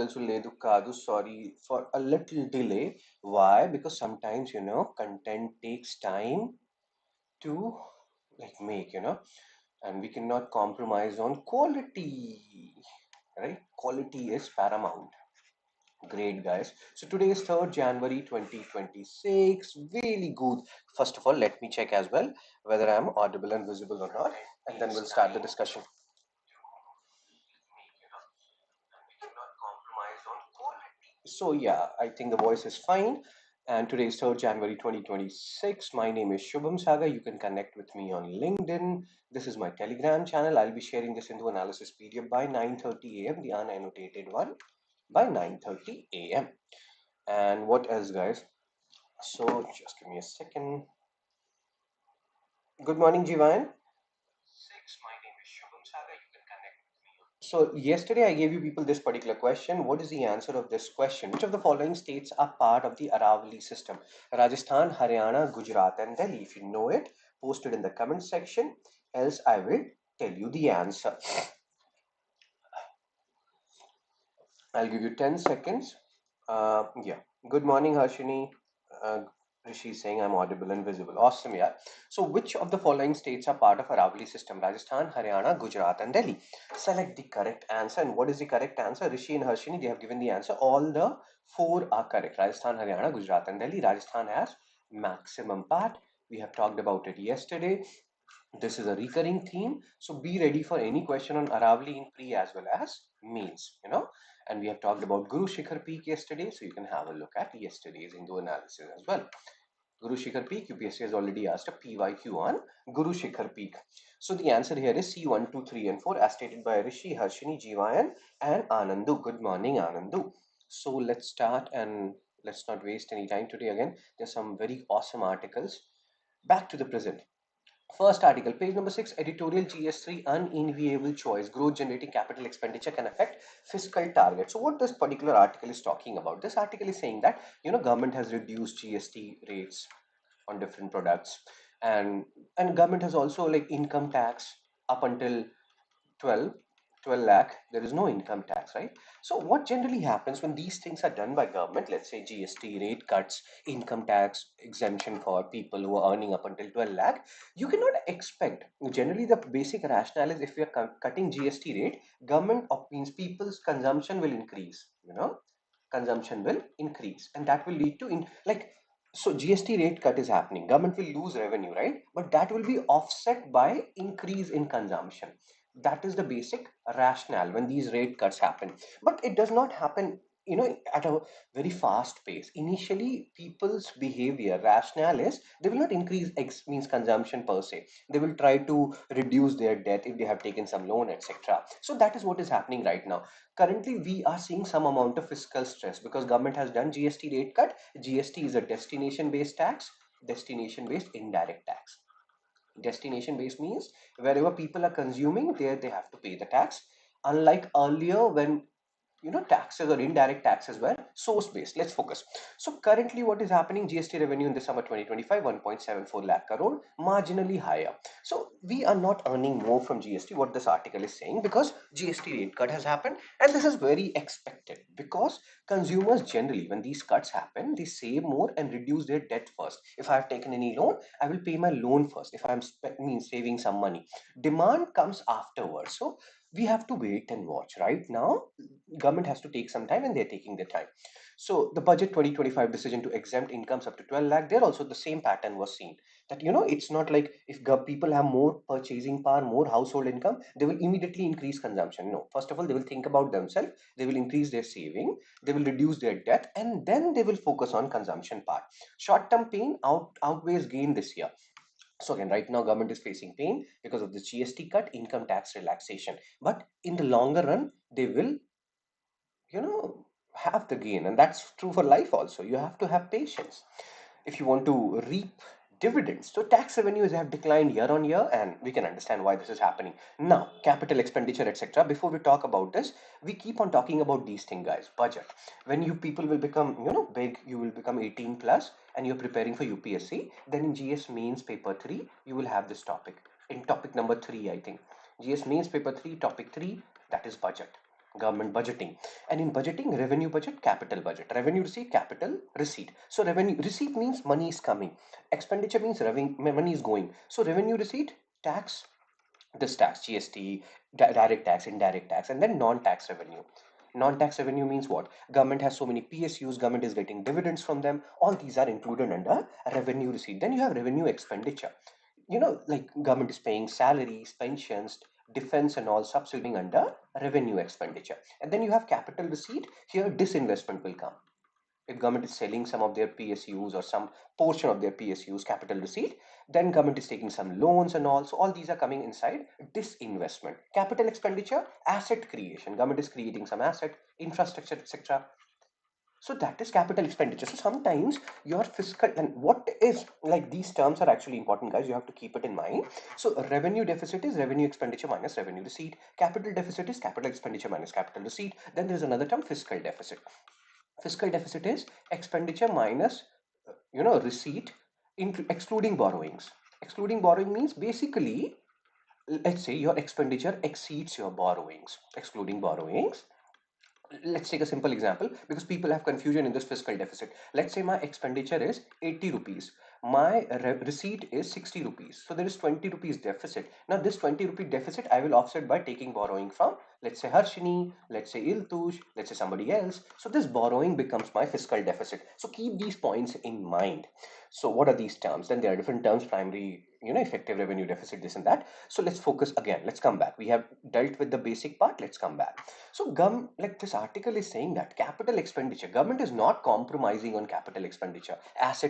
Ledu Kadu, sorry for a little delay. Why? Because sometimes, content takes time to make, and we cannot compromise on quality, right? Quality is paramount. Great, guys. So today is 3rd January 2026. Really good. First of all, let me check as well whether I'm audible and visible or not, and then we'll start the discussion. So yeah, I think the voice is fine. And today is 3rd January 2026. My name is Shubham Sagar. You can connect with me on LinkedIn. This is my Telegram channel. I'll be sharing this into analysis PDF by 9:30 a.m. The unannotated one by 9:30 a.m. And what else, guys? So just give me a second. Good morning, Jivan. My name is Shubham Sagar. You can connect. So yesterday I gave you people this particular question. What is the answer of this question? Which of the following states are part of the Aravali system? Rajasthan, Haryana, Gujarat, and Delhi. If you know it, post it in the comment section. Else I will tell you the answer. I'll give you 10 seconds. Yeah. Good morning, Harshini. Rishi is saying I'm audible and visible. Awesome, yeah. So, which of the following states are part of Aravali system? Rajasthan, Haryana, Gujarat, and Delhi. Select the correct answer. And what is the correct answer? Rishi and Harshini, they have given the answer. All the 4 are correct. Rajasthan, Haryana, Gujarat, and Delhi. Rajasthan has maximum part. We have talked about it yesterday. This is a recurring theme, so be ready for any question on Aravali in pre as well as mains, and we have talked about Guru Shikhar Peak yesterday, so you can have a look at yesterday's Hindu analysis as well. Guru Shikhar Peak, UPSC has already asked a PYQ on Guru Shikhar Peak. So the answer here is C1, 2, 3, and 4 as stated by Rishi, Harshini, Jivayan, and Anandu. Good morning, Anandu. So let's start and let's not waste any time today again. There's some very awesome articles. Back to the present. First article, page number 6, editorial GS3, unenviable choice, growth generating capital expenditure can affect fiscal target. So what this particular article is talking about? This article is saying that, government has reduced GST rates on different products, and government has also like income tax up until 12 12 lakh, there is no income tax, right? So what generally happens when these things are done by government, let's say GST rate cuts, income tax exemption for people who are earning up until 12 lakh, you cannot expect, generally the basic rationale is if we are cutting GST rate, government means people's consumption will increase, consumption will increase, and that will lead to so GST rate cut is happening, government will lose revenue, right? But that will be offset by increase in consumption. That is the basic rationale when these rate cuts happen, but it does not happen at a very fast pace. Initially people's behavior rationale is they will not increase x means consumption per se, they will try to reduce their debt if they have taken some loan, etc. So that is what is happening right now. Currently we are seeing some amount of fiscal stress because government has done GST rate cut. GST is a destination based tax, destination based indirect tax. Destination based means wherever people are consuming, there they have to pay the tax, unlike earlier when taxes or indirect taxes were source based. Let's focus. So currently what is happening, GST revenue in December 2025 1.74 lakh crore, marginally higher. So we are not earning more from GST, what this article is saying, because GST rate cut has happened, and this is very expected because consumers generally when these cuts happen, they save more and reduce their debt first. If I have taken any loan, I will pay my loan first. If I'm saving some money, demand comes afterwards. So we have to wait and watch. Right now government has to take some time, and they're taking their time. So the budget 2025 decision to exempt incomes up to 12 lakh, there also the same pattern was seen, that it's not like if people have more purchasing power, more household income, they will immediately increase consumption. No, first of all they will think about themselves, they will increase their saving, they will reduce their debt, and then they will focus on consumption part. Short term pain outweighs gain this year. So again, right now government is facing pain because of the GST cut, income tax relaxation, but in the longer run they will have the gain, and that's true for life also. You have to have patience if you want to reap dividends. So tax revenues have declined year on year, and we can understand why this is happening. Now capital expenditure, etc. Before we talk about this, we keep on talking about these things, guys. Budget, when you people will become big, you will become 18 plus and you're preparing for UPSC, then in GS mains paper 3 you will have this topic in topic number 3, I think. GS mains paper 3 topic 3, that is budget. government budgeting. And in budgeting, revenue budget, capital budget. Revenue receipt, capital receipt. So revenue receipt means money is coming. Expenditure means money is going. So revenue receipt, tax, this tax, GST, direct tax, indirect tax, and then non-tax revenue. Non-tax revenue means what? Government has so many PSUs, government is getting dividends from them. All these are included under revenue receipt. Then you have revenue expenditure. Like government is paying salaries, pensions, defense and all subsidizing under revenue expenditure. And then you have capital receipt. Here disinvestment will come. If government is selling some of their PSUs or some portion of their PSUs, capital receipt, then government is taking some loans and all. So all these are coming inside disinvestment. Capital expenditure, asset creation. Government is creating some asset, infrastructure, etc. So that is capital expenditure. So sometimes your fiscal, and what is, like, these terms are actually important, guys. You have to keep it in mind. So revenue deficit is revenue expenditure minus revenue receipt. Capital deficit is capital expenditure minus capital receipt. Then there's another term, fiscal deficit. Fiscal deficit is expenditure minus, receipt, excluding borrowings. Excluding borrowing means basically, let's say your expenditure exceeds your borrowings. Excluding borrowings, let's take a simple example because people have confusion in this fiscal deficit. Let's say my expenditure is 80 rupees, my receipt is 60 rupees, so there is 20 rupees deficit. Now this 20 rupee deficit I will offset by taking borrowing from, let's say, Harshini, let's say Iltush, let's say somebody else. So this borrowing becomes my fiscal deficit. So keep these points in mind. So what are these terms? Then there are different terms: primary, effective revenue deficit, this and that. So let's focus again. Let's come back. We have dealt with the basic part. Let's come back. So like this article is saying that capital expenditure, government is not compromising on capital expenditure. Asset